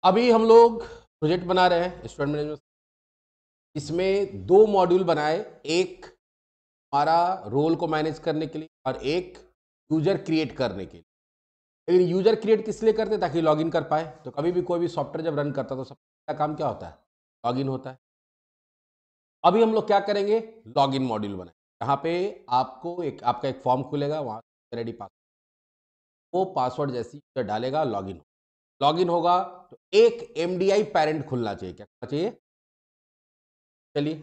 अभी हम लोग प्रोजेक्ट बना रहे हैं स्टूडेंट मैनेजमेंट। इसमें दो मॉड्यूल बनाए, एक हमारा रोल को मैनेज करने के लिए और एक यूजर क्रिएट करने के लिए। लेकिन यूजर क्रिएट किस लिए करते हैं? ताकि लॉगिन कर पाए। तो कभी भी कोई भी सॉफ्टवेयर जब रन करता है तो सबसे पहला काम क्या होता है? लॉगिन होता है। अभी हम लोग क्या करेंगे? लॉगिन मॉड्यूल बनाए। यहाँ पे आपको आपका एक फॉर्म खुलेगा, वहाँ रेडी पासवर्ड, वो पासवर्ड जैसी यूजर डालेगा लॉगिन। लॉगिन होगा तो एक एमडीआई पैरेंट खुलना चाहिए। क्या खुलना चाहिए? चलिए,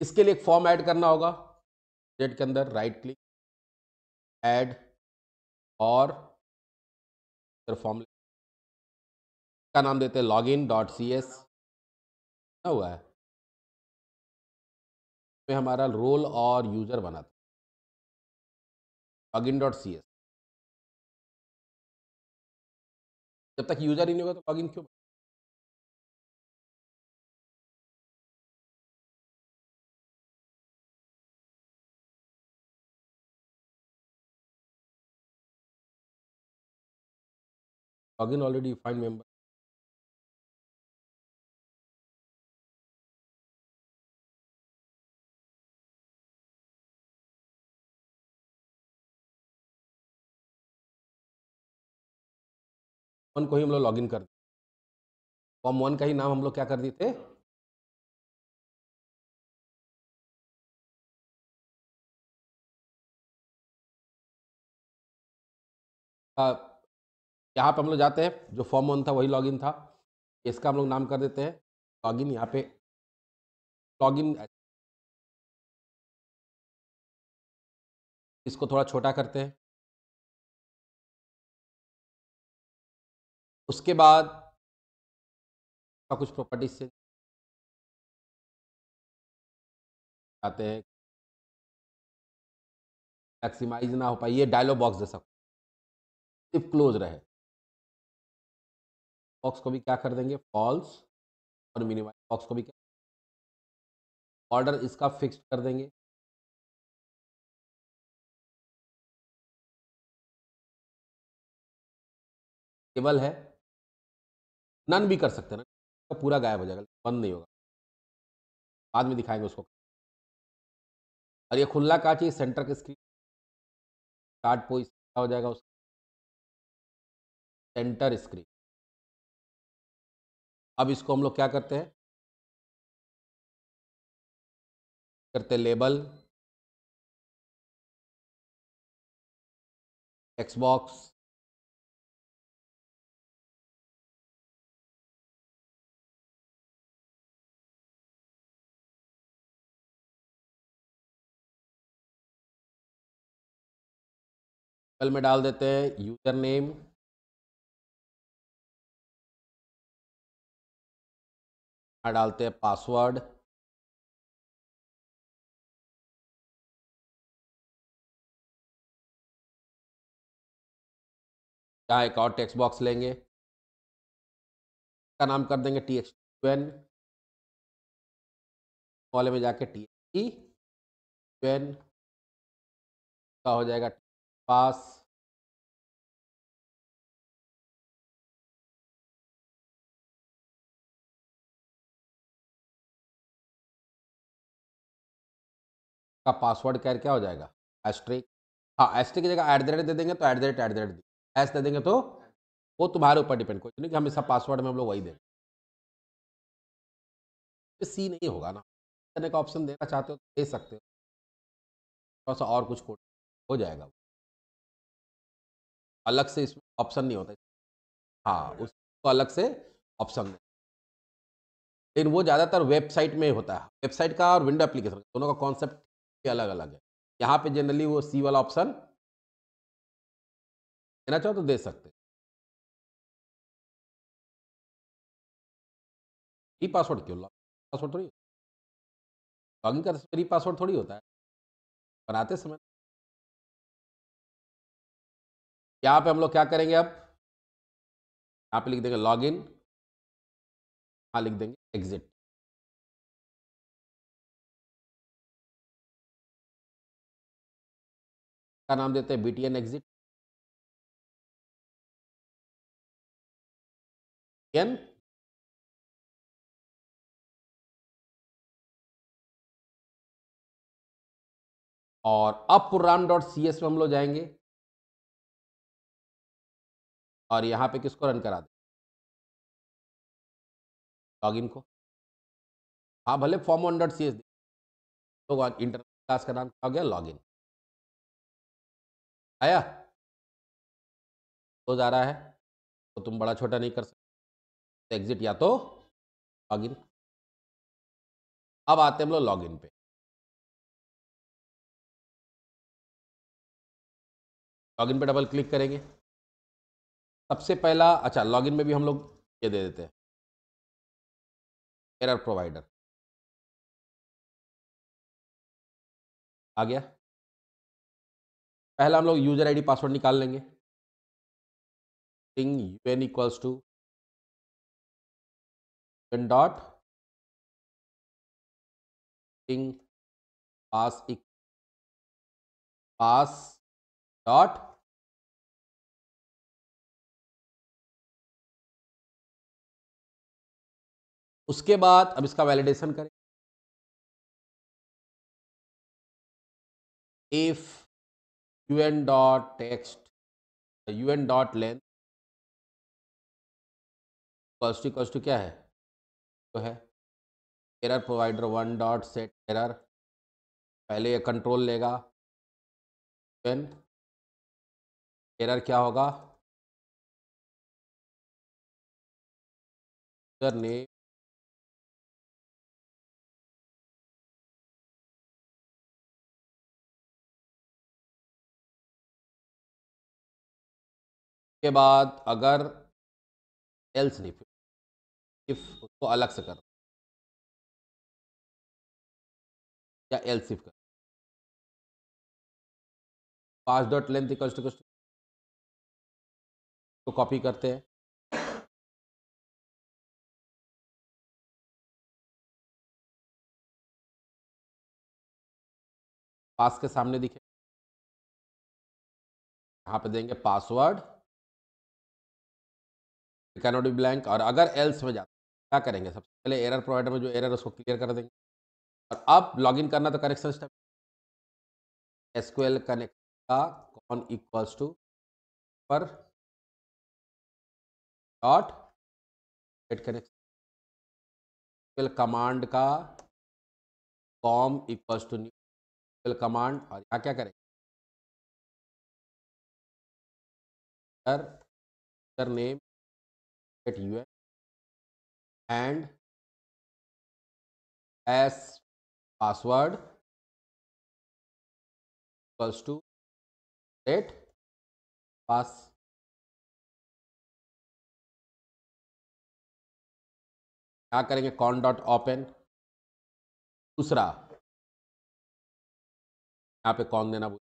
इसके लिए एक फॉर्म ऐड करना होगा। जेड के अंदर राइट क्लिक, ऐड, और फॉर्म का नाम देते हैं लॉगिन डॉट सी एस। हुआ है में हमारा रोल और यूजर बना था, लॉगिन डॉट सी एस। जब तक यूजर ही नहीं होगा तो लॉगिन क्यों? Login already find member. One को ही हम लोग लॉगिन कर, फॉर्म वन का ही नाम हम लोग क्या कर दिए थे? यहाँ पे हम लोग जाते हैं, जो फॉर्म वन था वही लॉगिन था। इसका हम लोग नाम कर देते हैं लॉगिन। यहाँ पे लॉगिन, इसको थोड़ा छोटा करते हैं। उसके बाद का कुछ प्रॉपर्टीज से आते हैं, मैक्सिमाइज ना हो पाए, ये डायलॉग बॉक्स जैसा सिर्फ क्लोज रहे। बॉक्स को भी क्या कर देंगे? फॉल्स। और मिनिमाइज बॉक्स को भी क्या, ऑर्डर इसका फिक्स कर देंगे। टेबल है, नन भी कर सकते हैं ना, तो पूरा गायब हो जाएगा, बंद नहीं होगा, बाद में दिखाएंगे उसको। और ये खुला का चाहिए सेंटर के स्क्रीन, स्टार्ट पोजिशन हो जाएगा उसका सेंटर स्क्रीन। अब इसको हम लोग क्या करते हैं? करते लेबल, टेक्स्ट बॉक्स, लेबल में डाल देते हैं यूजर नेम, डालते हैं पासवर्ड, यहाँ एक और टेक्स्ट बॉक्स लेंगे, का नाम कर देंगे टी एक्स एन, वाले में जाके टी एन का हो जाएगा पास। का पासवर्ड क्या हो जाएगा? एस्ट्रिक। हाँ, एस्ट्रिक की जगह एट द रेट दे देंगे तो एट द रेट एस दे देंगे तो वो तुम्हारे ऊपर डिपेंड, कोई नहीं कि हमेशा पासवर्ड में हम लोग वही देंगे। सी नहीं होगा ना, देने का ऑप्शन देना चाहते हो तो दे सकते हो, थोड़ा सा और कुछ कोड हो जाएगा, अलग से इसमें ऑप्शन नहीं होता। हाँ, उसको अलग से ऑप्शन है, लेकिन वो ज़्यादातर वेबसाइट में होता है। वेबसाइट का और विंडो एप्लीकेशन दोनों का कॉन्सेप्ट अलग अलग है। यहाँ पे जनरली वो सी वाला ऑप्शन देना चाहो तो दे सकते। ई पासवर्ड क्यों? पासवर्ड थोड़ी, लॉगिन करते समय पासवर्ड थोड़ी होता है, बनाते समय। यहाँ पे हम लोग क्या करेंगे? अब यहाँ पे लिख देंगे लॉगिन, यहाँ लिख देंगे एग्जिट, का नाम देते हैं बीटीएन एग्जिट। एन और अब प्रोग्राम डॉट सी एस में हम लोग जाएंगे और यहां पे किसको रन करा दें, लॉगिन को। हाँ भले form one dot C S तो इंटरनल क्लास का नाम क्या हो गया, लॉगिन। आया तो जा रहा है तो तुम बड़ा छोटा नहीं कर सकते, एग्जिट या तो लॉगिन। अब आते हैं हम लोग लॉगिन पे। लॉगिन पे डबल क्लिक करेंगे। सबसे पहला अच्छा लॉगिन में भी हम लोग ये दे देते हैं एरर प्रोवाइडर। आ गया। पहला हम लोग यूजर आईडी पासवर्ड निकाल लेंगे। String UN equals to UN dot string pass pass dot उसके बाद अब इसका वैलिडेशन करें। If UN dot text UN dot length equals to क्या है, तो है error provider one dot set error. पहले ये कंट्रोल लेगा यूएन एरर क्या होगा, यूजर नेम के बाद अगर एल्स नहीं इफ उसको अलग से कर या एल्स इफ कर पास डॉट लेंथ इक्वल्स टू तो कॉपी करते हैं। पास के सामने दिखे यहाँ पे देंगे पासवर्ड कैनोट बी ब्लैंक। और अगर एल्स में जाते क्या करेंगे, सबसे पहले एरर प्रोवाइडर में जो एरर उसको क्लियर कर देंगे। और अब लॉगिन करना तो कनेक्शन स्टेप एसक्यूएल कनेक्ट का कॉन इक्वल्स टू पर डॉट गेट कनेक्शन कमांड का com equals to new command. और यहाँ क्या करेंगे user name get UN and S password equals to set pass. क्या करेंगे कॉन डॉट ओपन दूसरा यहाँ पे कॉन देना भूल।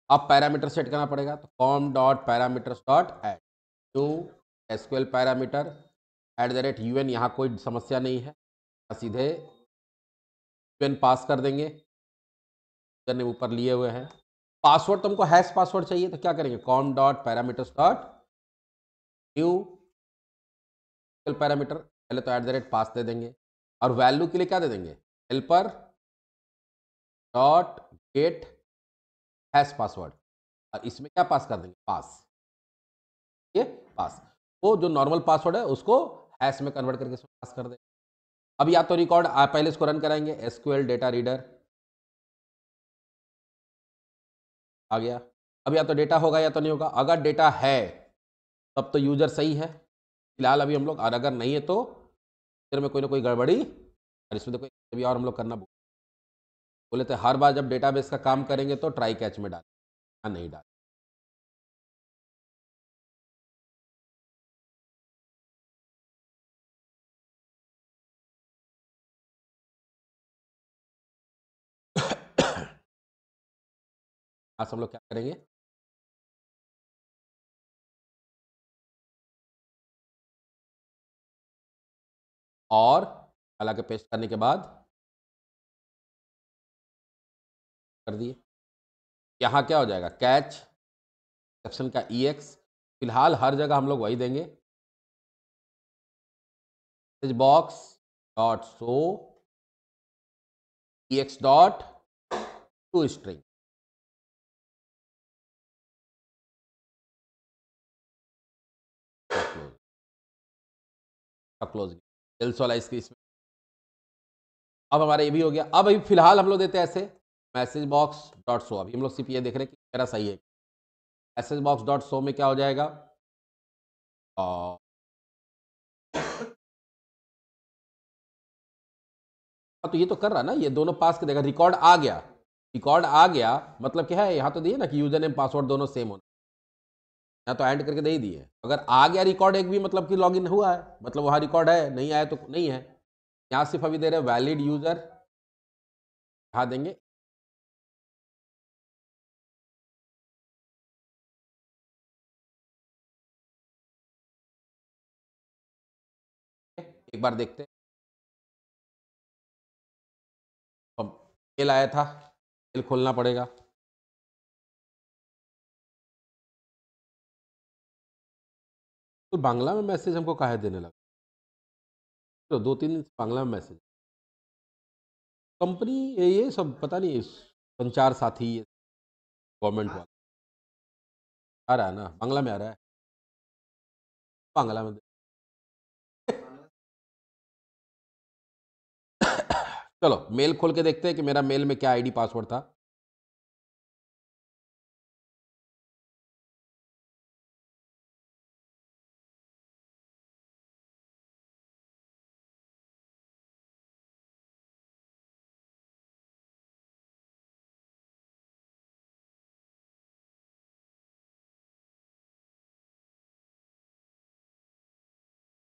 अब पैरामीटर सेट करना पड़ेगा तो com dot parameters dot add new SQL parameter at the rate UN. यहाँ कोई समस्या नहीं है, सीधे यूएन पास कर देंगे ने ऊपर लिए हुए हैं। पासवर्ड तुमको हैश पासवर्ड चाहिए तो क्या करेंगे com dot parameters dot new parameter. पहले तो एट द रेट पास दे देंगे और वैल्यू के लिए क्या दे देंगे helper dot gate hash password. और इसमें क्या पास कर देंगे पास, ये पास वो जो नॉर्मल पासवर्ड है उसको हैश में कन्वर्ट करके पास कर देंगे। अब या तो रिकॉर्ड आप पहले इसको रन कराएंगे एसक्यूएल डेटा रीडर आ गया। अब या तो डेटा होगा या तो नहीं होगा। अगर डेटा है तब तो यूजर सही है फिलहाल अभी हम लोग, और अगर नहीं है तो फिर में कोई ना कोई गड़बड़ी। और इसमें देखो अभी और हम लोग करना बोले थे हर बार जब डेटाबेस का काम करेंगे तो ट्राई कैच में डालें, नहीं डालें। आज हम लोग क्या करेंगे और हालांकि पेस्ट करने के बाद कर दिए। यहाँ क्या हो जाएगा कैच सेक्शन का EX। फिलहाल हर जगह हम लोग वही देंगे message box dot show ex dot to string. Close else वाला इसके इसमें। अब हमारा ये भी हो गया। अब अभी फिलहाल हम लोग देते हैं ऐसे मैसेज बॉक्स डॉट शो। अभी हम लोग सिर्फ ये देख रहे हैं कि मेरा सही है। मैसेज बॉक्स डॉट शो में क्या हो जाएगा, और तो ये तो कर रहा ना, ये दोनों पास कर देगा। रिकॉर्ड आ गया, रिकॉर्ड आ गया मतलब क्या है, यहाँ तो दिए ना कि यूजर नेम पासवर्ड दोनों सेम होना, यहाँ तो एंड करके दे ही दिए। अगर आ गया रिकॉर्ड एक भी मतलब कि लॉगिन हुआ है, मतलब वहाँ रिकॉर्ड है, नहीं आया तो नहीं है। यहाँ सिर्फ अभी दे रहे वैलिड यूजर, यहाँ देंगे एक बार देखते हैं। मेल आया था, मेल खोलना पड़ेगा। तो बांग्ला में मैसेज हमको काहे देने लगा, तो 2-3 दिन से बांग्ला में मैसेज। कंपनी ये सब पता नहीं, संचार साथी गवर्नमेंट वाला आ रहा है ना, बांग्ला में आ रहा है, बांग्ला में चलो मेल खोल के देखते हैं कि मेरा मेल में क्या आईडी पासवर्ड था।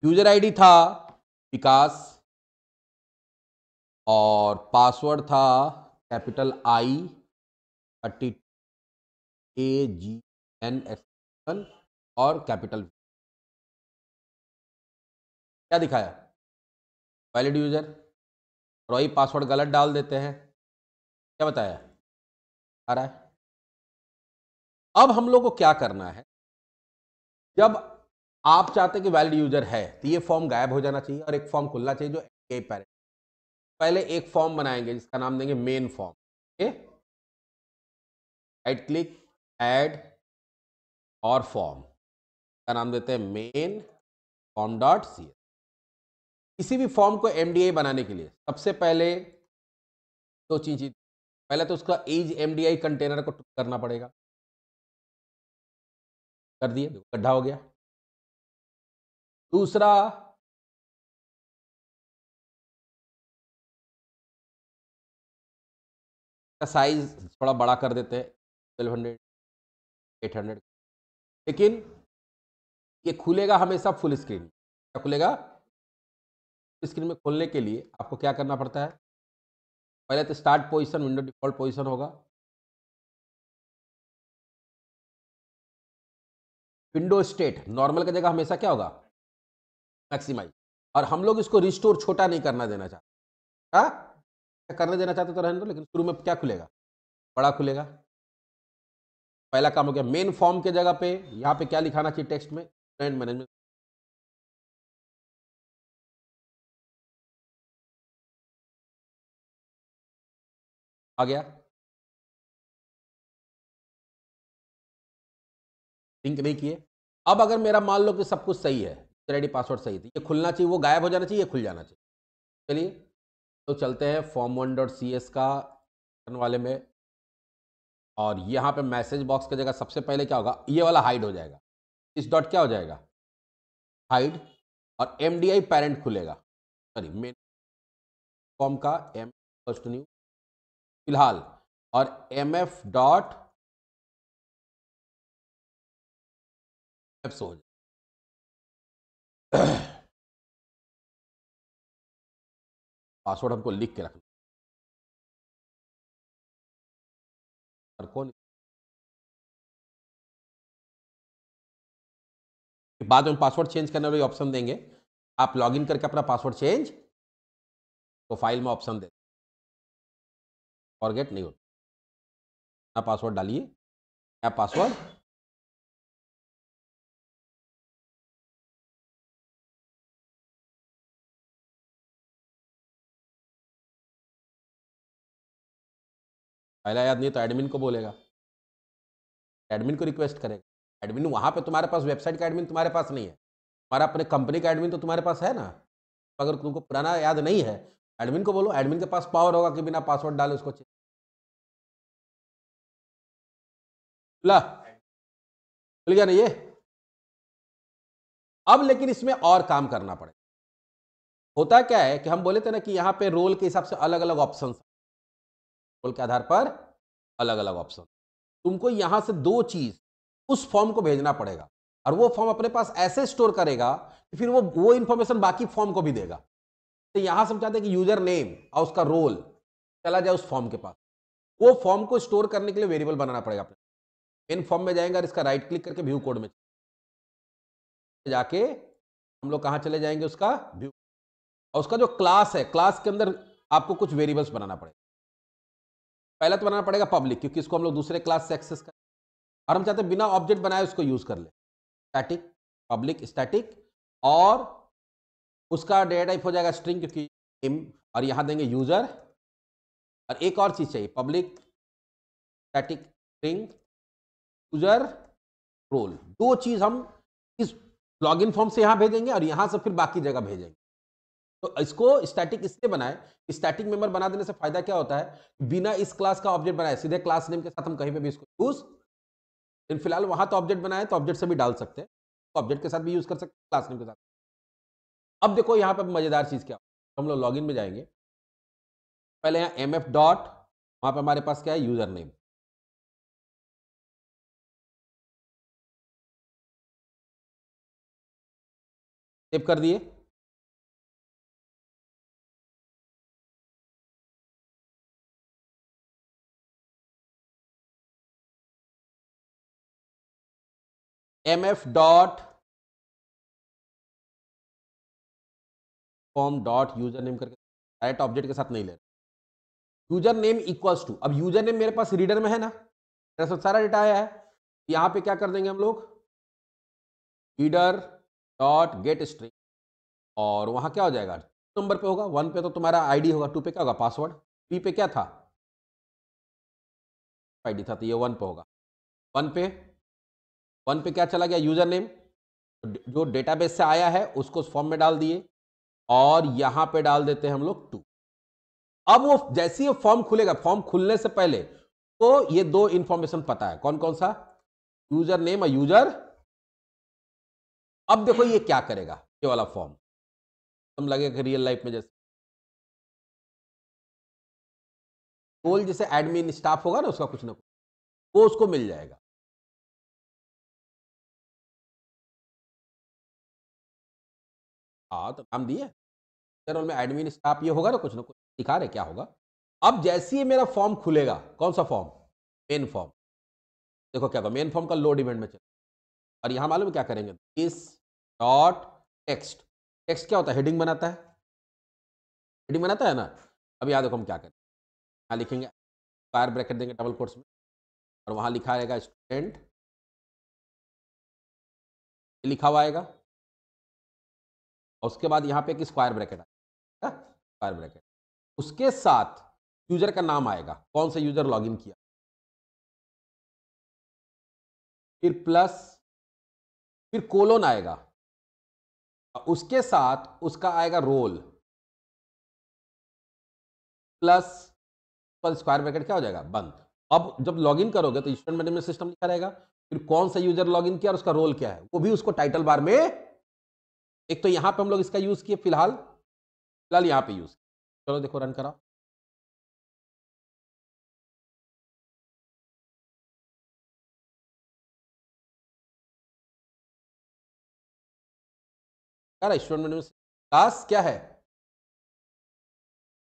यूजर आईडी था विकास और पासवर्ड था कैपिटल आई 32AGN और कैपिटल। क्या दिखाया, वैलिड यूजर, और वही पासवर्ड गलत डाल देते हैं। क्या बताया, आ रहा है। अब हम लोग को क्या करना है, जब आप चाहते हैं कि वैलिड यूजर है तो ये फॉर्म गायब हो जाना चाहिए और एक फॉर्म खुलना चाहिए जो पैरेंट। पहले एक फॉर्म बनाएंगे जिसका नाम देंगे main form. Okay, right click, add और फॉर्म का नाम देते हैं मेन फॉर्म डॉट सी। किसी भी फॉर्म को एमडीआई बनाने के लिए सबसे पहले दो चीज, पहले तो उसका एज एमडीआई कंटेनर को करना पड़ेगा। कर दिए, गड्ढा हो गया। दूसरा, का साइज थोड़ा बड़ा कर देते हैं 1200 800, लेकिन ये खुलेगा हमेशा फुल स्क्रीन। क्या खुलेगा, स्क्रीन में खोलने के लिए आपको क्या करना पड़ता है, पहले तो start position, window default position होगा। विंडो स्टेट नॉर्मल की जगह हमेशा क्या होगा, मैक्सिमाइज। और हम लोग इसको रिस्टोर छोटा नहीं करना देना चाहते। करने देना चाहते तो रहने दो, लेकिन शुरू में क्या खुलेगा, बड़ा खुलेगा। पहला काम हो गया। मेन फॉर्म के जगह पे यहाँ पे क्या लिखाना चाहिए टेक्स्ट में, स्टूडेंट मैनेजमेंट। आ गया, लिंक नहीं किए। अब अगर मेरा मान लो कि सब कुछ सही है, आईडी पासवर्ड सही थी, ये खुलना चाहिए, वो गायब हो जाना चाहिए, ये खुल जाना चाहिए। चलिए तो चलते हैं फॉर्म 1.cs का वाले में, और यहाँ पे मैसेज बॉक्स की जगह सबसे पहले क्या होगा, ये वाला हाइड हो जाएगा। इस डॉट क्या हो जाएगा, हाइड, और एमडीआई पेरेंट खुलेगा, सॉरी मेन फॉर्म का एम फर्स्ट न्यू फिलहाल, और एमएफ डॉट हो जाए। पासवर्ड हमको लिख के रखना, और कौन बाद में पासवर्ड चेंज करने वाले ऑप्शन देंगे, आप लॉगिन करके अपना पासवर्ड चेंज, तो फाइल में ऑप्शन दे, फॉरगेट नहीं होता। नया पासवर्ड डालिए, नया पासवर्ड पहला याद नहीं तो एडमिन को बोलेगा, एडमिन को रिक्वेस्ट करेगा। एडमिन वहाँ पे तुम्हारे पास वेबसाइट का एडमिन तुम्हारे पास नहीं है, तुम्हारा अपने कंपनी का एडमिन तो तुम्हारे पास है ना। अगर तुमको पुराना याद नहीं है, एडमिन को बोलो, एडमिन के पास पावर होगा कि बिना पासवर्ड डाले उसको ला मिल गया नहीं ये। अब लेकिन इसमें और काम करना पड़ेगा। होता क्या है कि हम बोले थे ना कि यहाँ पे रोल के हिसाब से अलग अलग ऑप्शन, रोल के आधार पर अलग अलग ऑप्शन, तुमको यहां से दो चीज उस फॉर्म को भेजना पड़ेगा, और वो फॉर्म अपने पास ऐसे स्टोर करेगा कि फिर वो इंफॉर्मेशन बाकी फॉर्म को भी देगा। तो यहां से हम चाहते हैं कि यूजर नेम और उसका रोल चला जाए उस फॉर्म के पास। वो फॉर्म को स्टोर करने के लिए वेरिएबल बनाना पड़ेगा अपने। मेन फॉर्म में जाएंगे और इसका राइट क्लिक करके व्यू कोड में जाके हम लोग कहां चले जाएंगे, उसका व्यू, और उसका जो क्लास है, क्लास के अंदर आपको कुछ वेरिएबल्स बनाना पड़ेगा। पहला तो बनाना पड़ेगा पब्लिक, क्योंकि इसको हम लोग दूसरे क्लास से एक्सेस कर, और हम चाहते हैं बिना ऑब्जेक्ट बनाए उसको यूज कर ले। स्टैटिक, पब्लिक स्टैटिक, और उसका डेटा टाइप हो जाएगा स्ट्रिंग, क्योंकि नेम, और यहां देंगे यूजर। और एक और चीज चाहिए, public static string user role. दो चीज हम इस लॉगिन फॉर्म से यहां भेजेंगे और यहां से फिर बाकी जगह भेजेंगे। तो इसको स्टैटिक इसलिए बनाए, स्टैटिक मेंबर बना देने से फायदा क्या होता है, बिना इस क्लास का ऑब्जेक्ट बनाए सीधे क्लास नेम के साथ हम कहीं पे भी इसको यूज, फिलहाल वहां तो ऑब्जेक्ट बनाए तो ऑब्जेक्ट से भी डाल सकते हैं, ऑब्जेक्ट के साथ भी यूज कर सकते हैं, क्लास नेम के साथ। अब देखो यहां पर मजेदार चीज क्या, हम लोग लॉगिन में जाएंगे, पहले यहाँ mf डॉट, वहां पे हमारे पास क्या है, यूजर नेम। सेव कर दिए, mf dot form dot user name करके डायरेक्ट ऑब्जेक्ट के साथ नहीं ले रहे, यूजर नेम इक्वल्स टू, अब यूजर नेम मेरे पास रीडर में है ना, मेरे साथ सारा डेटा आया है, यहां पे क्या कर देंगे हम लोग, रीडर डॉट गेट स्ट्रिंग, और वहां क्या हो जाएगा, नंबर पे होगा, वन पे तो तुम्हारा आईडी होगा, टू पे क्या होगा पासवर्ड, थ्री पे क्या था आईडी था, तो ये वन पे होगा। वन पे, वन पे क्या चला गया, यूजर नेम, जो डेटाबेस से आया है उसको उस फॉर्म में डाल दिए, और यहां पे डाल देते हैं हम लोग टू। अब वो जैसे ही फॉर्म खुलेगा, फॉर्म खुलने से पहले तो ये दो इंफॉर्मेशन पता है, कौन कौन सा, यूजर नेम और यूजर। अब देखो ये क्या करेगा, ये वाला फॉर्म तुम लगेगा रियल लाइफ में जैसे रोल जैसे एडमिन स्टाफ होगा ना उसका कुछ ना कुछ, वो उसको मिल जाएगा। हाँ तो नाम दिए, रोल में एडमिन स्टाफ ये होगा ना कुछ दिखा रहे क्या होगा। अब जैसे ही मेरा फॉर्म खुलेगा, कौन सा फॉर्म, मेन फॉर्म, देखो क्या होगा, मेन फॉर्म का लोड इवेंट में चले, और यहां मालूम है क्या करेंगे, इस डॉट टेक्स्ट, टेक्स्ट क्या होता है, हेडिंग बनाता है, हेडिंग बनाता है ना। अब याद देखो हम क्या करें, यहाँ लिखेंगे स्क्वायर ब्रैकेट देंगे डबल कोट्स में, और वहां लिखा रहेगा स्टूडेंट, लिखा हुआ आएगा, और उसके बाद यहाँ पे एक स्क्वायर ब्रैकेट आएगा, स्क्वायर ब्रैकेट, उसके साथ यूजर का नाम आएगा, कौन सा यूजर लॉगिन किया, फिर प्लस, फिर कोलोन आएगा, उसके साथ उसका आएगा रोल, प्लस पर स्क्वायर ब्रैकेट क्या हो जाएगा, बंद। अब जब लॉगिन करोगे तो स्टूडेंट मैनेजमेंट सिस्टम लिखा रहेगा, फिर कौन सा यूजर लॉगिन किया और उसका रोल क्या है, वो भी उसको टाइटल बार में, एक तो यहां पे हम लोग इसका यूज किए, फिलहाल फिलहाल यहां पे यूज, चलो देखो रन करा, यार स्टूडेंट मैनेजमेंट क्लास क्या है,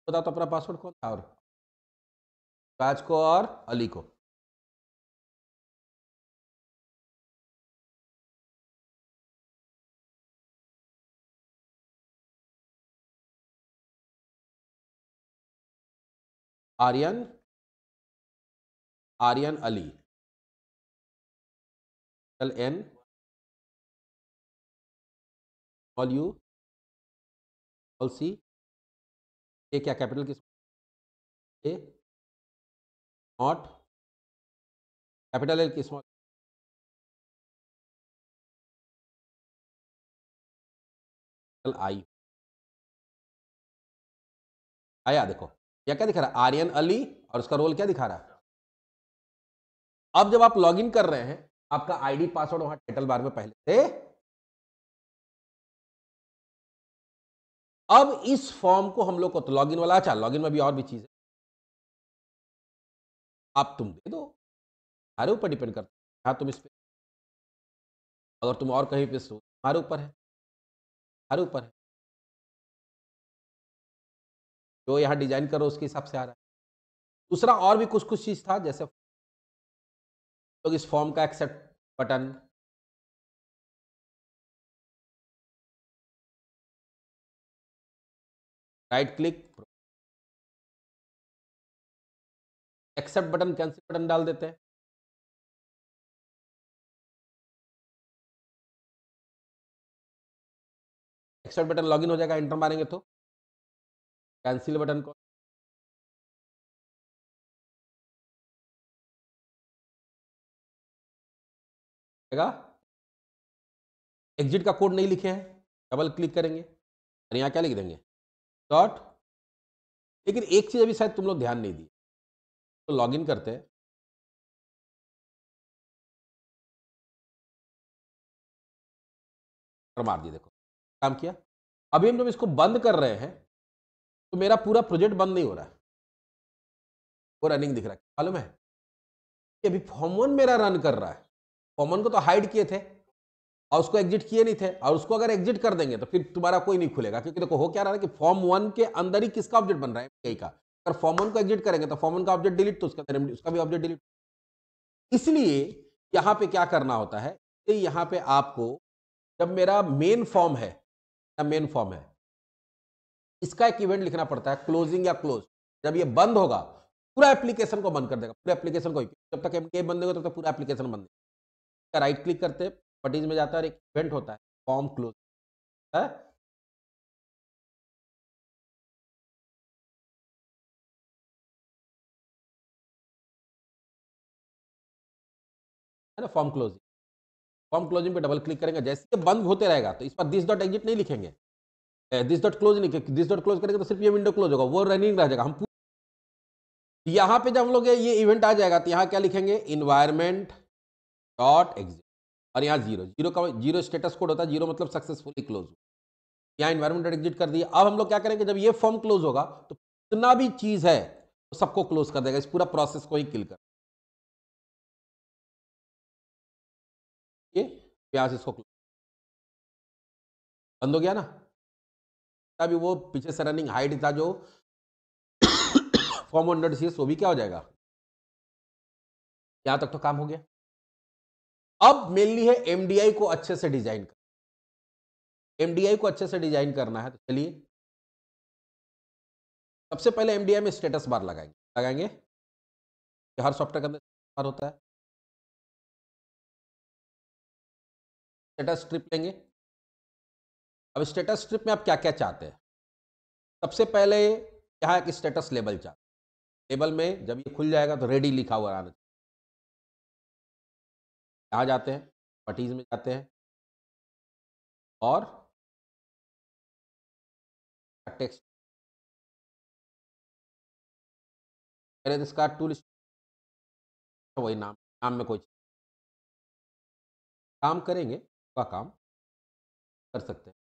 बता तो अपना पासवर्ड कौन था, और राज को और अली को, Aryan, Aryan Ali, L N, all U, all C, A क्या कैपिटल किस, ए नॉट कैपिटल एल की स्मॉल आई। आया देखो, या क्या दिखा रहा है, आर्यन अली, और उसका रोल क्या दिखा रहा है। अब जब आप लॉगिन कर रहे हैं, आपका आईडी पासवर्ड वहां टाइटल बार में पहले से। अब इस फॉर्म को हम लोग को तो लॉगिन वाला, अच्छा लॉगिन में भी और भी चीज है, आप तुम दे दो, हमारे ऊपर डिपेंड करता है। हाँ तुम इस पे, अगर तुम और कहीं पे सो हमारे ऊपर है, हमारे ऊपर है, जो यहाँ डिजाइन करो उसके हिसाब से आ रहा है। दूसरा और भी कुछ कुछ चीज था, जैसे लोग इस फॉर्म का accept button, right click, accept button, cancel button डाल देते हैं। एक्सेप्ट बटन लॉगिन हो जाएगा, एंटर मारेंगे तो कैंसिल बटन को एग्जिट का कोड नहीं लिखे हैं, डबल क्लिक करेंगे और यहाँ क्या लिख देंगे, डॉट। लेकिन एक चीज अभी शायद तुम लोग ध्यान नहीं दी, तो लॉगिन करते हैं और मार दी, देखो काम किया। अभी हम जब इसको बंद कर रहे हैं तो मेरा पूरा प्रोजेक्ट बंद नहीं हो रहा है, वो रनिंग दिख रहा है, मालूम है कि अभी फॉर्म वन मेरा रन कर रहा है। फॉर्म वन को तो हाइड किए थे और उसको एग्जिट किए नहीं थे, और उसको अगर एग्जिट कर देंगे तो फिर तुम्हारा कोई नहीं खुलेगा, क्योंकि देखो हो क्या रहा है कि फॉर्म वन के अंदर ही किसका ऑब्जेक्ट बन रहा है, एमडीआई का। अगर फॉर्म वन को एग्जिट करेंगे तो फॉर्म वन का ऑब्जेक्ट डिलीट, तो उसका भी ऑब्जेक्ट डिलीट। इसलिए यहां पे क्या करना होता है, यहां पे आपको जब मेरा मेन फॉर्म है, मेन फॉर्म है, इसका एक इवेंट लिखना पड़ता है, क्लोजिंग या क्लोज। जब ये बंद होगा, पूरा एप्लीकेशन को बंद कर देगा, पूरे एप्लीकेशन को, जब तक एमडीआई बंद होगा तब तक पूरा एप्लीकेशन बंद। राइट क्लिक करते पटीज में जाता है और एक इवेंट होता है, फॉर्म क्लोज है। ना फॉर्म क्लोजिंग, फॉर्म क्लोजिंग पे डबल क्लिक करेंगे, जैसे ये बंद होते रहेगा तो इस पर दिस डॉट एग्जिट नहीं लिखेंगे, दिस डॉट क्लोज नहीं, दिस डॉट क्लोज करेंगे तो सिर्फ ये विंडो क्लोज होगा, वो रनिंग रह जाएगा। हम यहां पे जब हम लोग ये इवेंट आ जाएगा तो यहां क्या लिखेंगे, इन्वायरमेंट डॉट एग्जिट, और यहाँ जीरो, जीरो का जीरो स्टेटस कोड होता है, जीरो मतलब सक्सेसफुली क्लोज। यहाँ इन्वायरमेंट डॉट एग्जिट कर दिया। अब हम लोग क्या करेंगे, जब ये फॉर्म क्लोज होगा तो जितना भी चीज है तो सबको क्लोज कर देगा, इस पूरा प्रोसेस को ही किल कर, ये यहाँ से इसको बंद हो गया ना। अभी वो पीछे से रनिंग हाइड था जो फॉर्म 100 वो भी क्या हो जाएगा, यहां तक तो काम हो गया। अब मेनली है एमडीआई को अच्छे से डिजाइन कर, एमडीआई को अच्छे से डिजाइन करना है तो चलिए सबसे पहले एमडीआई में स्टेटस बार लगाएंगे, लगाएंगे हर सॉफ्टवेयर के अंदर बार होता है। स्टेटस स्ट्रिप लेंगे। अब स्टेटस स्ट्रिप में आप क्या क्या चाहते हैं, सबसे पहले यहाँ एक स्टेटस लेबल चाहते हैं। लेबल में जब ये खुल जाएगा तो रेडी लिखा हुआ आना चाहिए। यहाँ जाते हैं, पटीज में जाते हैं और टेक्स्ट, इसका टूल, वही नाम, नाम में कोई काम करेंगे का काम कर सकते हैं।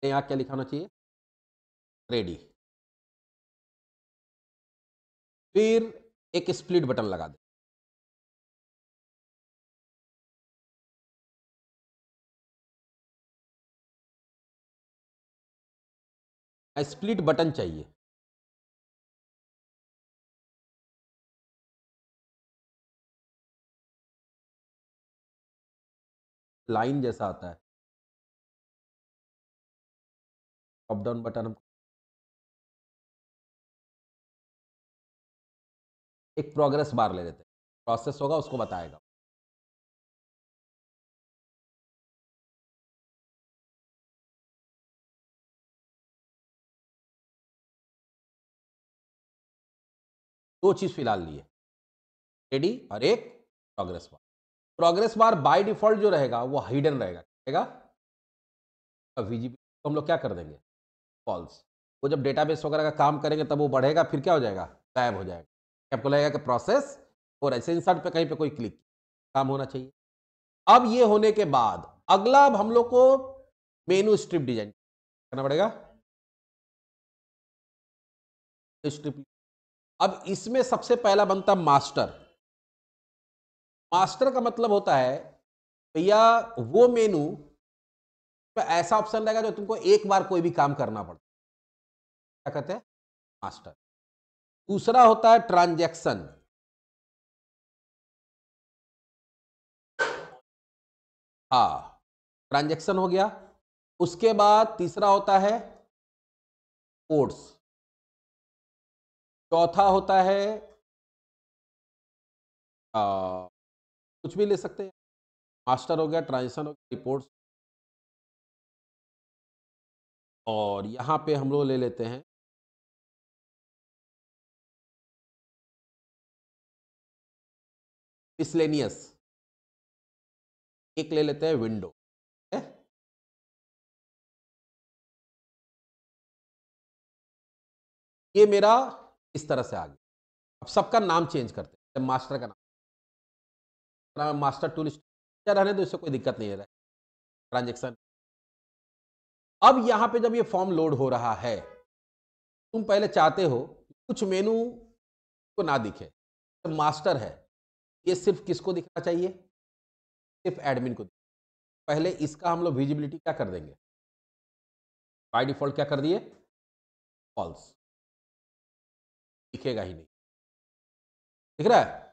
यहाँ क्या लिखाना चाहिए, रेडी। फिर एक स्प्लिट बटन लगा दे, स्प्लिट बटन चाहिए, लाइन जैसा आता है, अप डाउन बटन। हम एक प्रोग्रेस बार ले लेते हैं, प्रोसेस होगा उसको बताएगा। दो चीज फिलहाल लिए, स्टेडी और एक progress bar. Progress bar by default जो रहेगा वो हिडन रहेगा, विजिबिलिटी हम लोग क्या कर देंगे, फॉल्स। वो जब डेटाबेस वगैरह का काम करेंगे तब वो बढ़ेगा, फिर क्या हो जाएगा, गायब हो जाएगा। आपको लगेगा कि प्रोसेस और ऐसे इंसर्ट पे कहीं पे कोई क्लिक काम होना चाहिए। अब ये होने के बाद अगला अब हम लोग को मेनू स्ट्रिप डिजाइन करना पड़ेगा। स्ट्रिप, अब इसमें सबसे पहला बनता मास्टर। मास्टर का मतलब होता है भैया वो मेनू पे ऐसा ऑप्शन रहेगा जो तुमको एक बार कोई भी काम करना पड़ता, क्या कहते हैं, मास्टर। दूसरा होता है ट्रांजैक्शन, हाँ ट्रांजैक्शन हो गया। उसके बाद तीसरा होता है कोड्स, चौथा होता है कुछ भी ले सकते हैं, मास्टर हो गया, ट्रांजैक्शन हो गया, रिपोर्ट्स, और यहां पे हम लोग ले लेते हैं मिसलेनियस, एक ले लेते हैं विंडो। ये मेरा इस तरह से आ गया। अब सबका नाम चेंज करते हैं, मास्टर का नाम मास्टर टूल रहने दो, इससे कोई दिक्कत नहीं है, ट्रांजेक्शन। अब यहां पे जब ये फॉर्म लोड हो रहा है, तुम पहले चाहते हो कुछ मेनू को ना दिखे, तो मास्टर है, ये सिर्फ किसको दिखना चाहिए, सिर्फ एडमिन को। पहले इसका हम लोग विजिबिलिटी क्या कर देंगे, बाय डिफॉल्ट क्या कर दिए, फॉल्स, दिखेगा ही नहीं। दिख रहा है,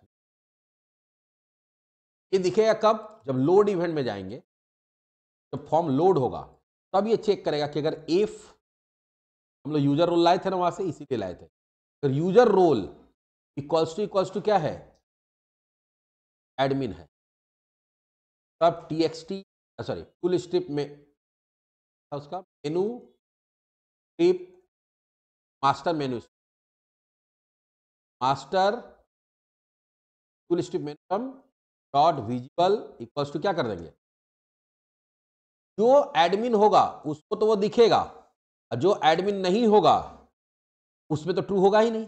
ये दिखेगा कब, जब लोड इवेंट में जाएंगे, जब फॉर्म लोड होगा तब ये चेक करेगा कि अगर इफ हम लोग यूजर रोल लाए थे ना वहां से, इसीलिए लाए थे, अगर यूजर रोल इक्वल्स टू क्या है, एडमिन है, तब टीएक्सटी सॉरी फुल स्ट्रिप में उसका menu strip master menu master full strip menu dot visual equals to क्या कर देंगे, जो एडमिन होगा उसको तो वो दिखेगा, और जो एडमिन नहीं होगा उसमें तो ट्रू होगा ही नहीं।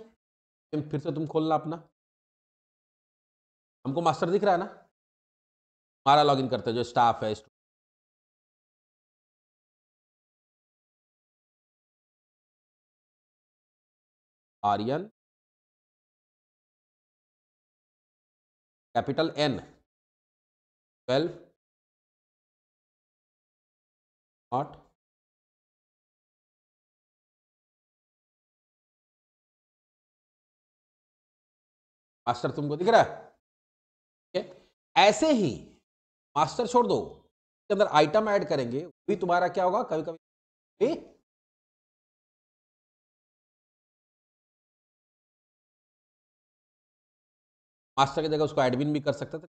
फिर से तुम खोलना अपना, हमको मास्टर दिख रहा है ना, हमारा लॉगिन करते हैं जो स्टाफ है, Aryan capital N 12 not, master तुमको दिख रहा है, ठीक है। ऐसे ही मास्टर छोड़ दो, इसके अंदर आइटम ऐड करेंगे, भी तुम्हारा क्या होगा, कभी कभी मास्टर की जगह उसको एडमिन भी कर सकते थे।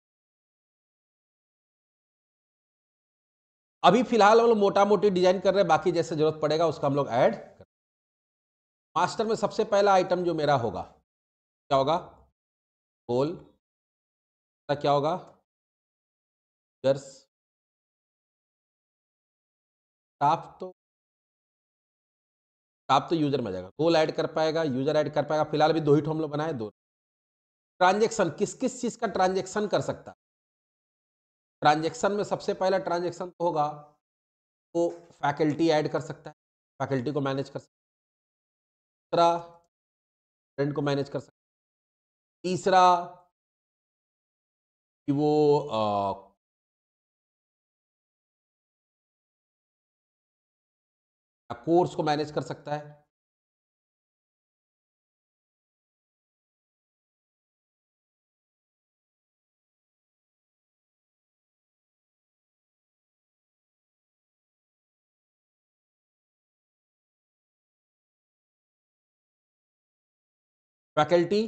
अभी फिलहाल हम लोग मोटा मोटी डिजाइन कर रहे हैं, बाकी जैसे जरूरत पड़ेगा उसका हम लोग ऐड कर। मास्टर में सबसे पहला आइटम जो मेरा होगा क्या होगा, रोल, क्या होगा, यूजर्स, स्टाफ तो यूजर में जाएगा, रोल ऐड कर पाएगा, यूजर ऐड कर पाएगा। फिलहाल अभी दो ही हम लोग बनाए, दो। ट्रांजेक्शन किस किस चीज का ट्रांजेक्शन कर सकता है, ट्रांजेक्शन में सबसे पहला ट्रांजेक्शन तो होगा वो फैकल्टी ऐड कर सकता है, फैकल्टी को मैनेज कर सकता है। दूसरा फ्रेंड को मैनेज कर सकता है। तीसरा कि वो कोर्स को मैनेज कर सकता है। फैकल्टी,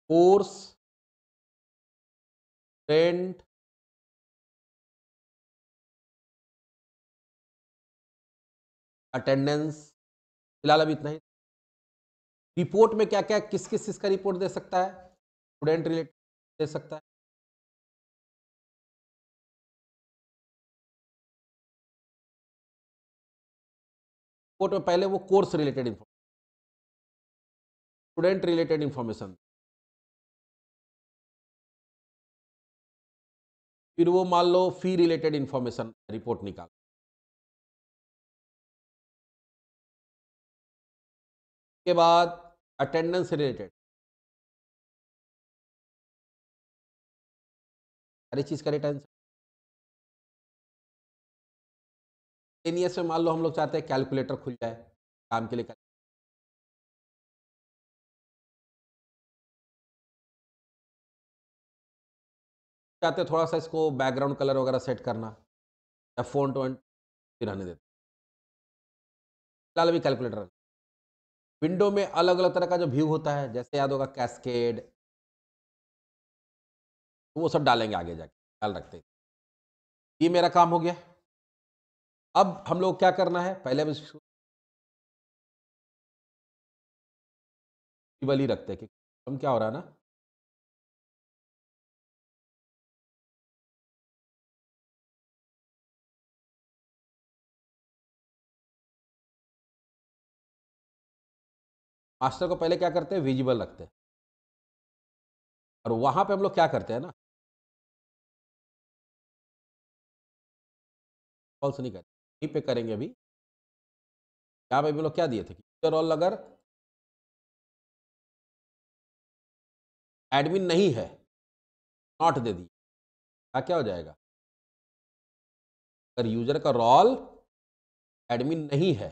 कोर्स, फ्रेंड, अटेंडेंस, फिलहाल अभी इतना ही। रिपोर्ट में क्या क्या किस किस चीज का रिपोर्ट दे सकता है? स्टूडेंट रिलेटेड दे सकता है, रिपोर्ट में पहले वो course related information, student related information, फिर वो मान लो फी रिलेटेड इंफॉर्मेशन रिपोर्ट निकाल, के बाद अटेंडेंस रिलेटेड, सारी चीज का रिटर्न। एनईएस में मान लो हम लोग चाहते हैं कैलकुलेटर खुल जाए काम के लिए, चाहते हैं थोड़ा सा इसको बैकग्राउंड कलर वगैरह सेट करना या फोन टोन फिर आने देते, फिलहाल अभी कैलकुलेटर। विंडो में अलग अलग तरह का जो व्यू होता है, जैसे याद होगा कैस्केड, वो सब डालेंगे आगे जाके, ख्याल रखते हैं। ये मेरा काम हो गया। अब हम लोग क्या करना है, पहले अब इसको ही रखते हैं कि हम क्या हो रहा है ना, मास्टर को पहले क्या करते हैं, विजिबल रखते हैं, और वहां पे हम लोग क्या करते हैं ना, फॉल्स नहीं करते, यहीं पे करेंगे अभी। यहाँ पे हम लोग क्या दिए थे, रोल अगर एडमिन नहीं है, नॉट दे दी, क्या हो जाएगा, अगर यूजर का रोल एडमिन नहीं है,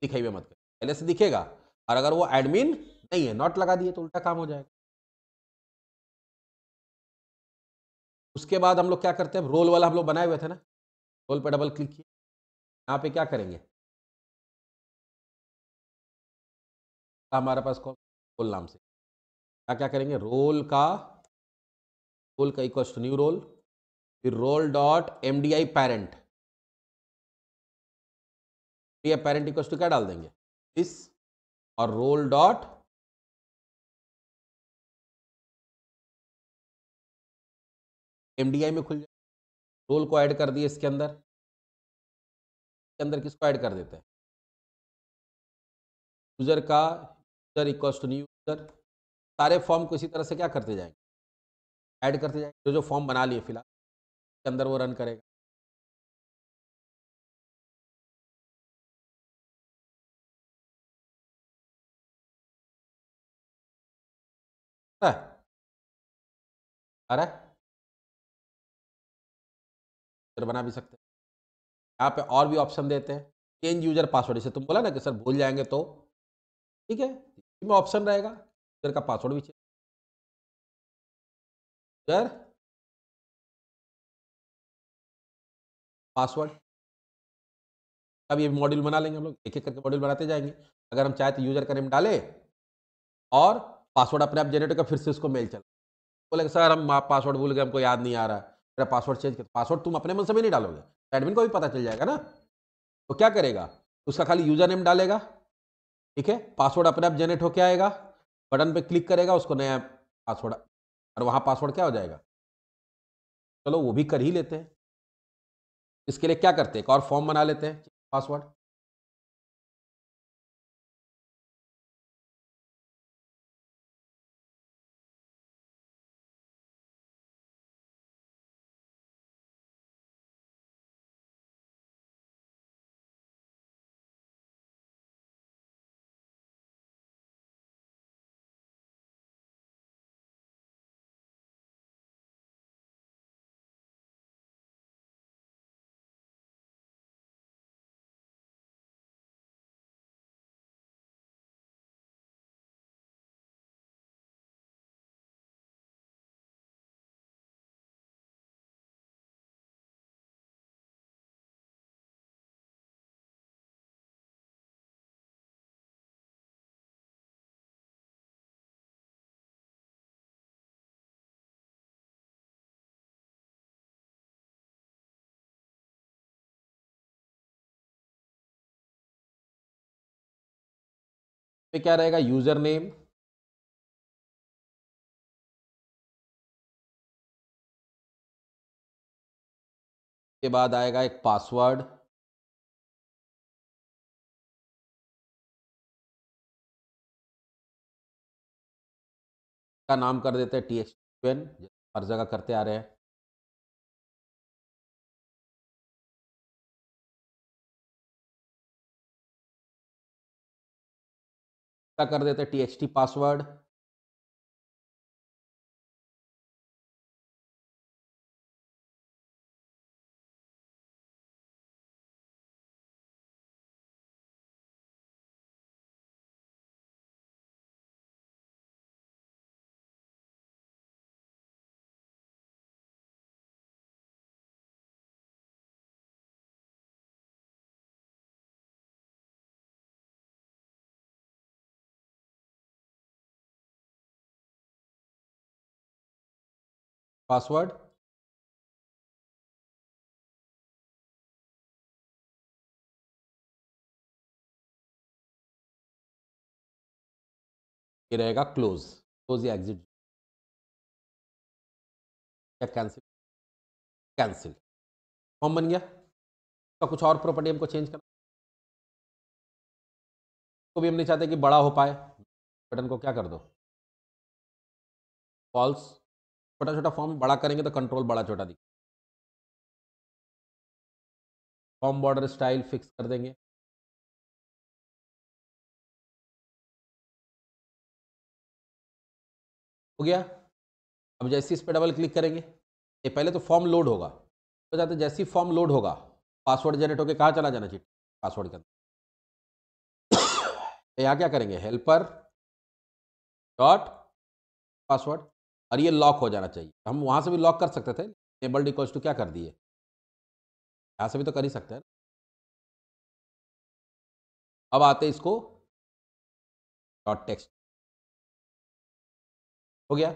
दिखाई मत कर, पहले से दिखेगा, और अगर वो एडमिन नहीं है, नॉट लगा दिए, तो उल्टा काम हो जाएगा। उसके बाद हम लोग क्या करते हैं, रोल वाला हम लोग बनाए हुए थे ना, रोल पे डबल क्लिक किए, यहाँ पे क्या करेंगे, हमारे पास कौन रोल नाम से, क्या क्या करेंगे, रोल का इक्वल टू न्यू रोल, फिर role dot MDI parent, parent equal to क्या डाल देंगे, इस, और रोल डॉट एमडीआई में खुल जाए, रोल को ऐड कर दिए इसके अंदर, किसको ऐड कर देते हैं, यूजर का, user equal to new user, सारे फॉर्म को इसी तरह से क्या करते जाएंगे, ऐड करते जाएंगे, जो जो फॉर्म बना लिए फिलहाल के अंदर वो रन करेगा। आ रहा है, फिर बना भी सकते हैं, यहाँ पे और भी ऑप्शन देते हैं, चेंज यूजर पासवर्ड, जैसे तुम बोला ना कि सर भूल जाएंगे तो, ठीक है, इसमें ऑप्शन रहेगा यूजर का पासवर्ड भी चेंज, यूजर पासवर्ड, अब ये मॉड्यूल बना लेंगे हम लोग, एक एक करके मॉड्यूल बनाते जाएंगे, अगर हम चाहे तो यूजर का नेम डाले और पासवर्ड अपने आप जनरेट होकर फिर से उसको मेल चला, बोले सर हम पासवर्ड भूल गए, हमको याद नहीं आ रहा, मेरा पासवर्ड चेंज कर, पासवर्ड तुम अपने मन से भी नहीं डालोगे, एडमिन को भी पता चल जाएगा ना, तो क्या करेगा, उसका खाली यूजर नेम डालेगा, ठीक है, पासवर्ड अपने आप जनरेट होकर आएगा, बटन पे क्लिक करेगा, उसको नया पासवर्ड, और वहां पासवर्ड क्या हो जाएगा, चलो वो भी कर ही लेते हैं, इसके लिए क्या करते हैं, एक और फॉर्म बना लेते हैं पासवर्ड, पे क्या रहेगा, यूजर नेम, के बाद आएगा एक पासवर्ड, का नाम कर देते हैं TXTN, हर जगह करते आ रहे हैं। का कर देते हैं TXT पासवर्ड, पासवर्ड, ये रहेगा क्लोज, क्लोज या एग्जिट या कैंसिल, कैंसिल। फॉर्म बन गया। तो कुछ और प्रॉपर्टी हमको चेंज करना, तो भी हम नहीं चाहते कि बड़ा हो पाए, बटन को क्या कर दो, फॉल्स। छोटा छोटा फॉर्म बड़ा करेंगे तो कंट्रोल बड़ा छोटा दिखे। फॉर्म बॉर्डर स्टाइल फिक्स कर देंगे, हो गया। अब जैसे इस पर डबल क्लिक करेंगे, ये पहले तो फॉर्म लोड होगा, तो जाते जैसे ही फॉर्म लोड होगा, पासवर्ड जनरेट होकर कहाँ चला जाना चाहिए, पासवर्ड के अंदर। यहाँ क्या करेंगे, हेल्पर डॉट पासवर्ड, और ये लॉक हो जाना चाहिए। हम वहां से भी लॉक कर सकते थे, एनेबल्ड इक्वल्स टू क्या कर दिए, यहाँ से भी तो कर ही सकते हैं। अब आते इसको डॉट टेक्स्ट, हो गया।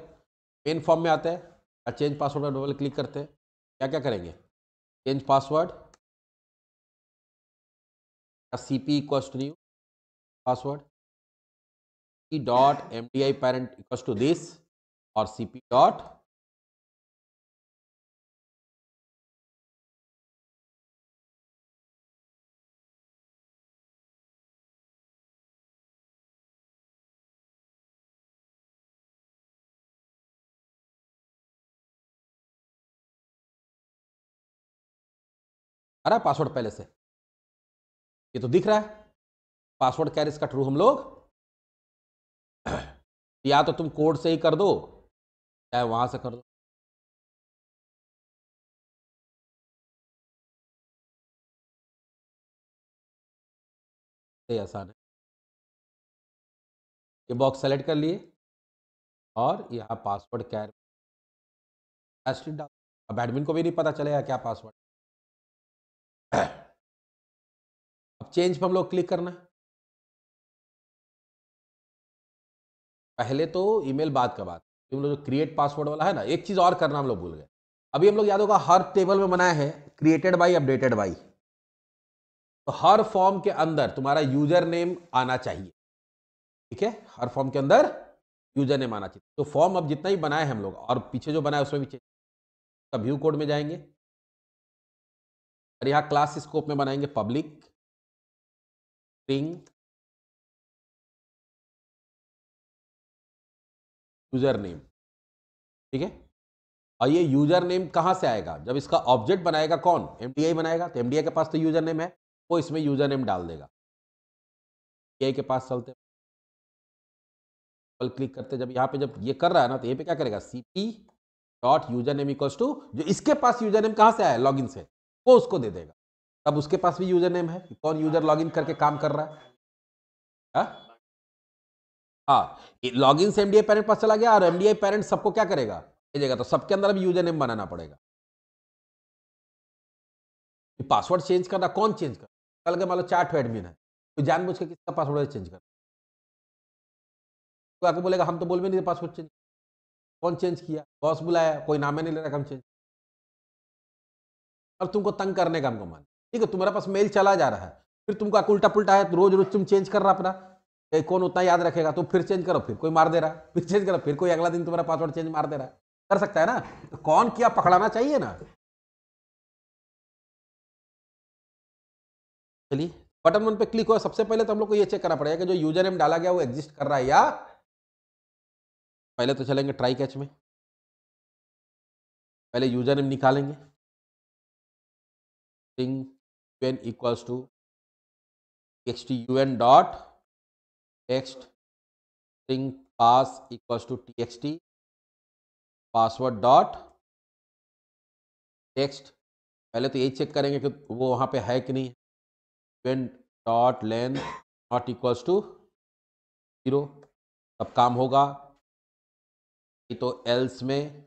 मेन फॉर्म में आते हैं, चेंज पासवर्ड पर डबल क्लिक करते हैं, क्या क्या करेंगे, change password, CP equals to new password, CP dot MDI parent equals to this, और CP डॉट आ रहा है पासवर्ड पहले से, ये तो दिख रहा है पासवर्ड कैर, इसका ट्रू हम लोग या तो तुम कोड से ही कर दो, चाहे वहां से कर दो। ये आसान है, ये बॉक्स सेलेक्ट कर लिए और यहाँ पासवर्ड कैर डाल। अब एडमिन को भी नहीं पता चलेगा क्या पासवर्ड। अब चेंज पर हम लोग क्लिक करना है, पहले तो ईमेल बाद का बात, हम लोग जो क्रिएट पासवर्ड वाला है ना, एक चीज और करना हम लोग भूल गए। अभी हम लोग याद होगा हर टेबल में बनाया है क्रिएटेड बाई अपडेटेड बाई, तो हर फॉर्म के अंदर तुम्हारा यूजर नेम आना चाहिए, ठीक है, हर फॉर्म के अंदर यूजर नेम आना चाहिए। तो फॉर्म अब जितना ही बनाए हम लोग, और पीछे जो बनाए उसमें भी चेंज, व्यू कोड में जाएंगे और यहाँ क्लास स्कोप में बनाएंगे पब्लिक स्ट्रिंग यूजर नेम, ठीक है। और ये यूजर नेम कहां से आएगा, जब इसका ऑब्जेक्ट बनाएगा कौन, MDI बनाएगा, तो MDI के पास तो यूजर नेम है, वो इसमें यूजर नेम डाल देगा। MDI के पास चलते डबल क्लिक करते, जब यहाँ पे जब ये कर रहा है ना, तो यहाँ पे क्या करेगा, CP dot user name equals to, जो इसके पास यूजर नेम कहां से आया लॉगिन से, वो उसको दे देगा। अब उसके पास भी यूजर नेम है, कौन यूजर लॉगिन करके काम कर रहा है, हाँ, लॉगिन से MDI पेरेंट पास चला गया, और MDI पेरेंट सबको क्या करेगा, भेजेगा, तो सबके अंदर अब यूजर नेम बनाना पड़ेगा। पासवर्ड चेंज करना कौन चेंज कर, कल के मान लो चार एडमिन है, तो जानबूझ के किसका पासवर्ड चेंज कर, तो आके बोलेगा हम तो बोल भी नहीं पासवर्ड चेंज, कौन चेंज किया, बॉस बुलाया, कोई नाम नहीं ले रहा, हम चेंज, अब तुमको तंग करने का हमको मन, ठीक है, तुम्हारे पास मेल चला जा रहा है, फिर तुमको उल्टा पुल्टा है, रोज रोज तुम चेंज कर रहा अपना, कौन उतना याद रखेगा? तुम फिर चेंज करो, फिर कोई मार दे रहा है, फिर चेंज करो, फिर कोई अगला दिन तुम्हारा पासवर्ड चेंज मार दे रहा है। कर सकता है ना? तो कौन किया पकड़ाना चाहिए ना। चलिए बटन 1 पे क्लिक हुआ। सबसे पहले तो हम लोग को ये चेक करना पड़ेगा कि जो यूजर नेम डाला गया वो एग्जिस्ट कर रहा है या। पहले तो चलेंगे ट्राई कैच में, पहले यूजर नेम निकालेंगे। String un equals to txt un dot text string pass equals to txt password dot text. पहले तो यही चेक करेंगे कि वो वहाँ पे है कि नहीं। un dot len not equals to 0, तब काम होगा। तो एल्स में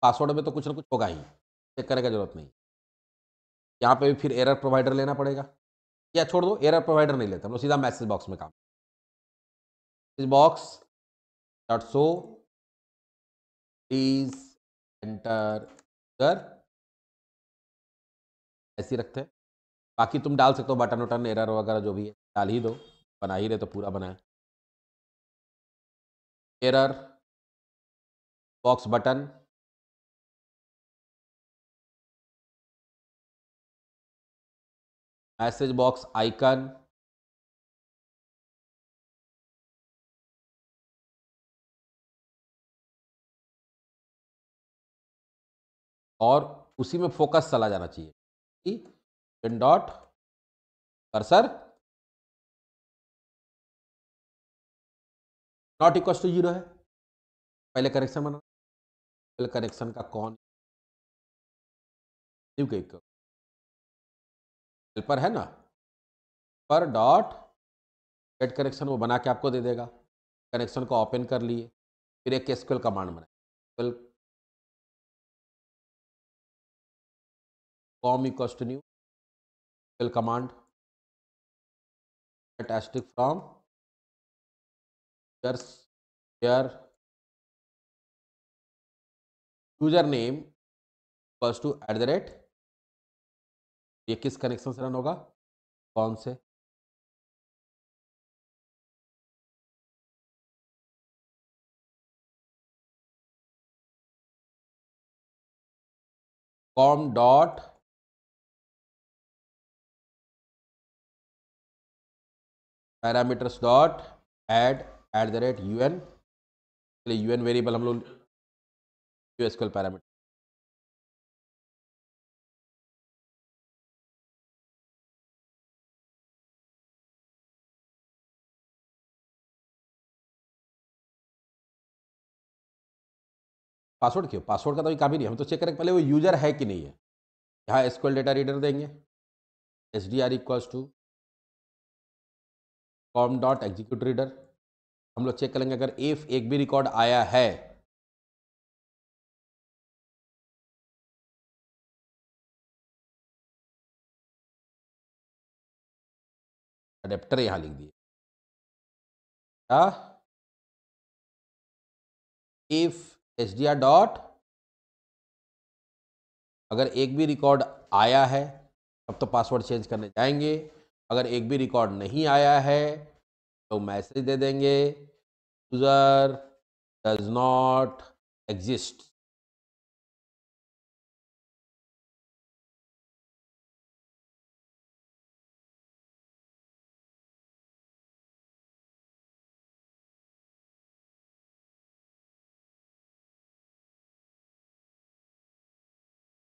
पासवर्ड में तो कुछ ना कुछ होगा ही, चेक करने का जरूरत नहीं। यहाँ पे भी फिर एरर प्रोवाइडर लेना पड़ेगा, या छोड़ दो एरर प्रोवाइडर नहीं लेते हम लोग, सीधा मैसेज बॉक्स में काम। Message box dot show please enter कर, ऐसे ही रखते हैं। बाकी तुम डाल सकते हो बटन वटन एरर वगैरह जो भी है डाल ही दो, बना ही रहे तो पूरा बनाए। Error box button message box icon और उसी में फोकस चला जाना चाहिए। Pin dot cursor not equal to 0 है। पहले करेक्शन बना, पहले करेक्शन का कौन हेल्पर है ना, पर डॉट गेट कनेक्शन वो बना के आपको दे देगा। कनेक्शन को ओपन कर लिए, फिर एक एसक्यूएल कमांड बनाए, com equals to new SQL command get asterisk from user user name equals to @ ये किस कनेक्शन से रन होगा, कौन से। Com dot parameters dot add @un, UN variable हम लोग एसक्यूएल पैरामीटर। पासवर्ड क्यों, पासवर्ड का तो काफी नहीं, हम तो चेक करें पहले वो यूजर है कि नहीं है। यहाँ एसक्यूएल डेटा रीडर देंगे, SDR equals to com dot execute reader. हम लोग चेक करेंगे अगर इफ एक भी रिकॉर्ड आया है, अडेप्टर यहां लिख दिए, इफ SDR डॉट अगर एक भी रिकॉर्ड आया है तब तो पासवर्ड चेंज करने जाएंगे। अगर एक भी रिकॉर्ड नहीं आया है तो मैसेज दे देंगे user does not exist.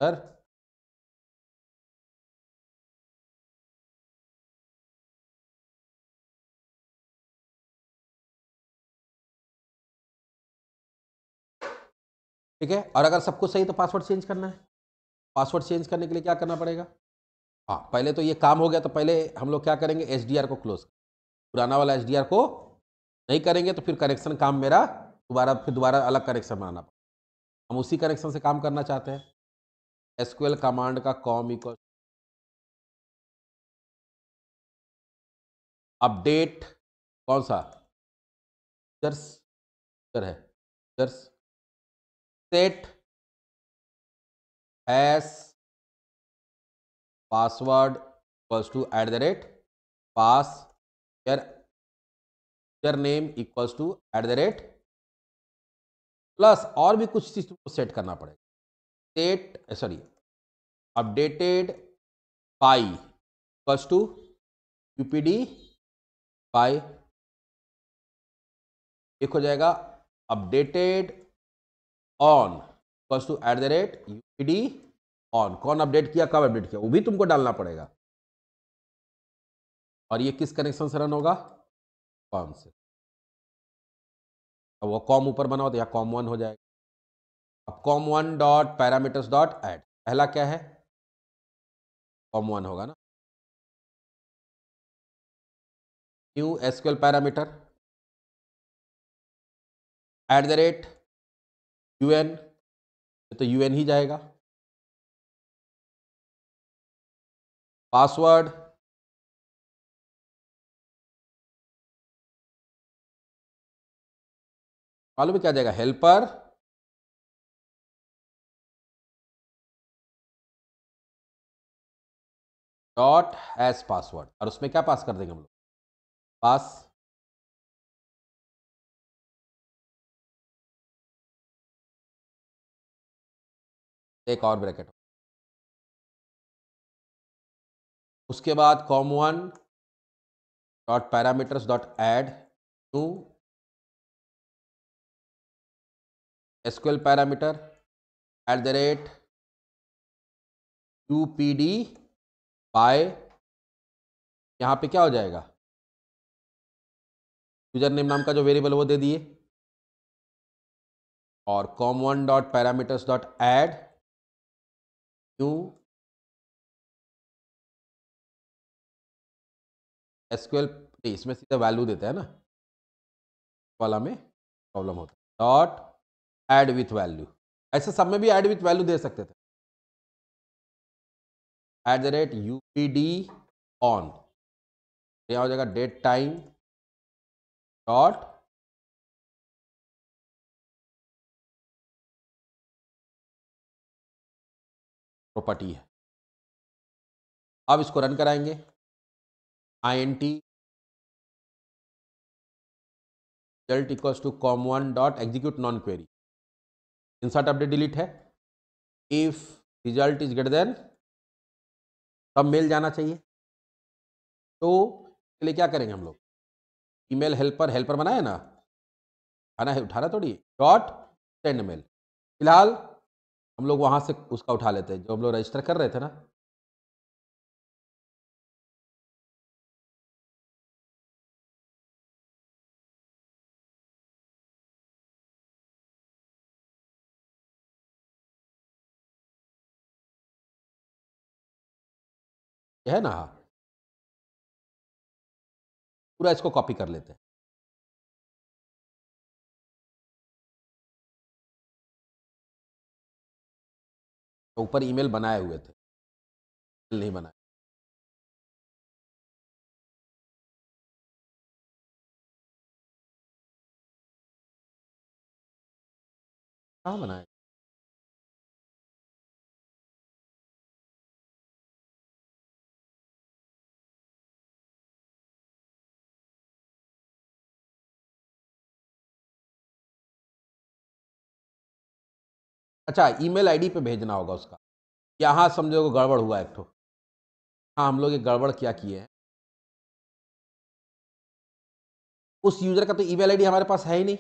Sir ठीक है, और अगर सब कुछ सही तो पासवर्ड चेंज करना है। पासवर्ड चेंज करने के लिए क्या करना पड़ेगा, हाँ पहले तो ये काम हो गया तो पहले हम लोग क्या करेंगे, SDR को क्लोज, पुराना वाला SDR को नहीं करेंगे तो फिर कनेक्शन काम मेरा दोबारा अलग कनेक्शन बनाना पड़ेगा। हम उसी कनेक्शन से काम करना चाहते हैं। SQL कमांड का कॉम इक्वल अपडेट कौन सा यूजर्स है users set hash password equals to @ pass यार user name equals to @ plus और भी कुछ चीज तुमको सेट करना पड़ेगा। Updated by equals to UPD by, एक हो जाएगा updated on equals to @UPD on. कौन अपडेट किया, कब अपडेट किया, वो भी तुमको डालना पड़ेगा। और ये किस कनेक्शन से रन होगा, कॉम से। अब वो कॉम ऊपर बना हो तो यहाँ कॉम 1 हो जाएगा। अब com1 dot parameters dot add, पहला क्या है, com1 होगा ना। न्यू एसक्यूएल पैरामीटर @un, तो un ही जाएगा। पासवर्ड मालूम है क्या जाएगा, हेल्पर डॉट हैश पासवर्ड, और उसमें क्या पास कर देंगे हम लोग, पास एक और ब्रैकेट। उसके बाद com1 dot parameters dot add new SQL parameter @UPD by, यहाँ पे क्या हो जाएगा, यूजर नेम नाम का जो वेरिएबल वो दे दिए, और com1 dot parameters dot add new SQL, इसमें सीधा वैल्यू देता है ना, वाला में प्रॉब्लम होता है, डॉट ऐड विथ वैल्यू। ऐसे सब में भी ऐड विथ वैल्यू दे सकते थे, @UPD ऑन, यहाँ हो जाएगा डेट टाइम डॉट प्रॉपर्टी है। अब इसको रन कराएंगे, int result equals to com1 dot execute non query, insert update delete है, if result is greater than, तब मेल जाना चाहिए। तो इसके लिए क्या करेंगे हम लोग, ईमेल हेल्पर, हेल्पर बनाया ना, आना है उठाना थोड़ी, डॉट सेंड मेल। फिलहाल हम लोग वहां से उसका उठा लेते हैं जो हम लोग रजिस्टर कर रहे थे ना, ये है ना, हाँ, पूरा इसको कॉपी कर लेते हैं। तो ऊपर ईमेल बनाए हुए थे, नहीं बनाए, कहाँ बनाए, अच्छा ईमेल आईडी पे भेजना होगा उसका, यहाँ समझो गड़बड़ हुआ एक तो, हाँ हम लोग एक गड़बड़ क्या किए हैं, उस यूजर का तो ईमेल आईडी हमारे पास है ही नहीं,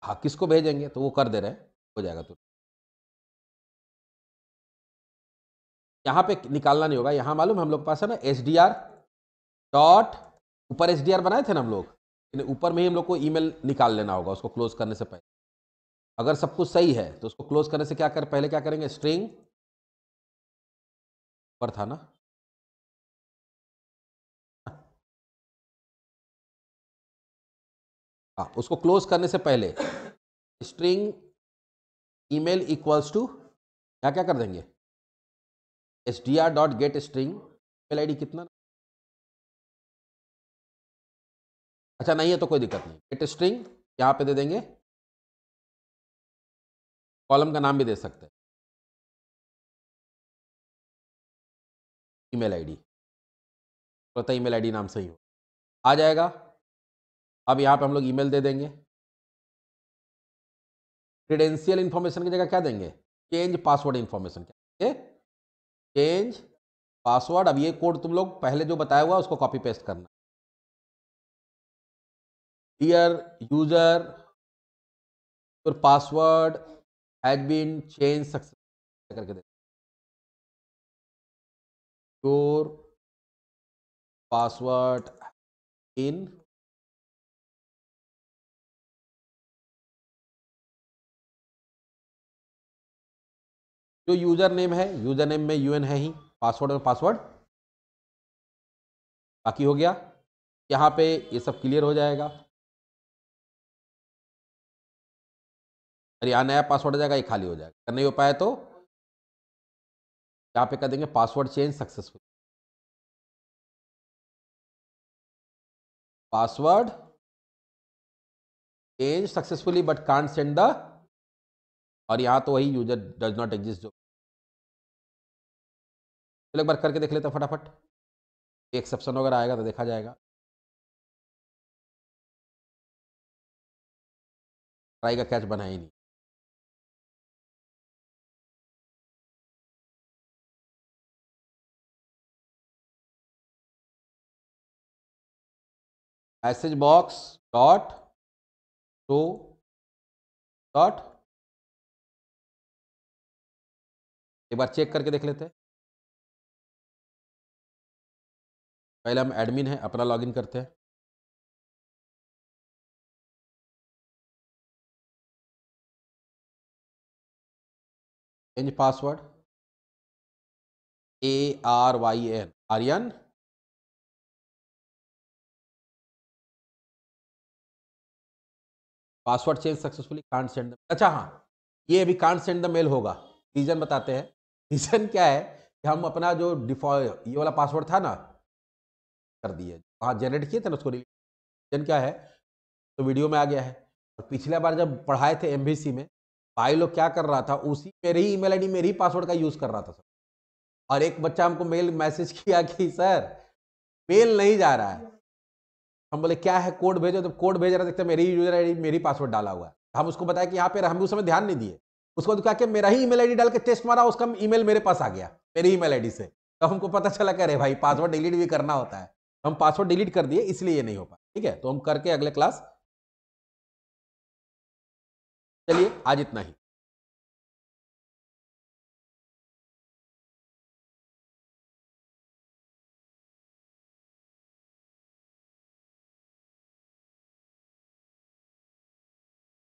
हाँ किसको भेजेंगे, तो वो कर दे रहे हैं, हो जाएगा। तो यहाँ पे निकालना नहीं होगा, यहाँ मालूम हम लोग के पास है ना SDR डॉट, ऊपर SDR बनाए थे ना हम लोग, ऊपर में ही हम लोग को ईमेल निकाल लेना होगा उसको क्लोज करने से पहले। अगर सब कुछ सही है तो उसको क्लोज करने से क्या कर, पहले क्या करेंगे, स्ट्रिंग पर था ना, हाँ उसको क्लोज करने से पहले स्ट्रिंग ईमेल इक्वल्स टू, क्या क्या कर देंगे, SDR dot gate string email ID कितना, अच्छा नहीं है तो कोई दिक्कत नहीं, गेट स्ट्रिंग यहाँ पे दे देंगे, कॉलम का नाम भी दे सकते हैं, ईमेल आईडी, पता ईमेल आईडी नाम सही हो, आ जाएगा। अब यहाँ पे हम लोग ईमेल दे देंगे। क्रेडेंशियल इंफॉर्मेशन की जगह क्या देंगे, चेंज पासवर्ड इंफॉर्मेशन, क्या चेंज पासवर्ड। अब ये कोड तुम लोग पहले जो बताया हुआ उसको कॉपी पेस्ट करना। Dear user, your password has been change successfully करके दे, योर पासवर्ड इन जो यूजर नेम है, यूजर नेम में यूएन है ही, पासवर्ड में पासवर्ड, बाकी हो गया। यहाँ पे ये सब क्लियर हो जाएगा। और यहाँ नया पासवर्ड हो जाएगा, ये खाली हो जाएगा। अगर नहीं हो पाया तो यहाँ पे कर देंगे password change successful, password change successfully but can't send the, और यहाँ तो वही यूजर डज नॉट एग्जिस्ट जो। चलो एक बार करके देख लेते हैं फटाफट, एक्सेप्शन वगैरह आएगा तो देखा जाएगा। ट्राई का कैच बना ही नहीं। Message box dot show dot, एक बार चेक करके देख लेते हैं। पहले हम एडमिन है, अपना लॉगिन करते हैं। Change password ARYN, Aryan, password change successfully can't send. अच्छा हाँ, ये अभी कांट सेंड द मेल होगा। रीजन बताते हैं। रीजन क्या है कि हम अपना जो डिफॉल्ट ये वाला पासवर्ड था ना, कर दिए, वहाँ जनरेट किए थे ना उसको। रीजन क्या है तो वीडियो में आ गया है। और पिछले बार जब पढ़ाए थे MVC में, भाई लोग क्या कर रहा था, उसी मेरे ही ईमेल आईडी मेरे ही पासवर्ड का यूज कर रहा था सर। और एक बच्चा हमको मेल मैसेज किया कि सर मेल नहीं जा रहा है। हम बोले क्या है, कोड भेजो। तो कोड भेज रहा, देखते मेरी यूजर आईडी मेरी पासवर्ड डाला हुआ है। हम उसको बताया कि यहाँ पे हम उस समय ध्यान नहीं दिए। उसको क्या कि मेरा ही ईमेल आईडी डाल के टेस्ट मारा, उसका ईमेल मेरे पास आ गया मेरी ईमेल आईडी से। तो हमको पता चला कि अरे भाई पासवर्ड डिलीट भी करना होता है। हम पासवर्ड डिलीट कर दिए, इसलिए ये नहीं हो पाया। ठीक है, तो हम करके अगले क्लास। चलिए आज इतना ही।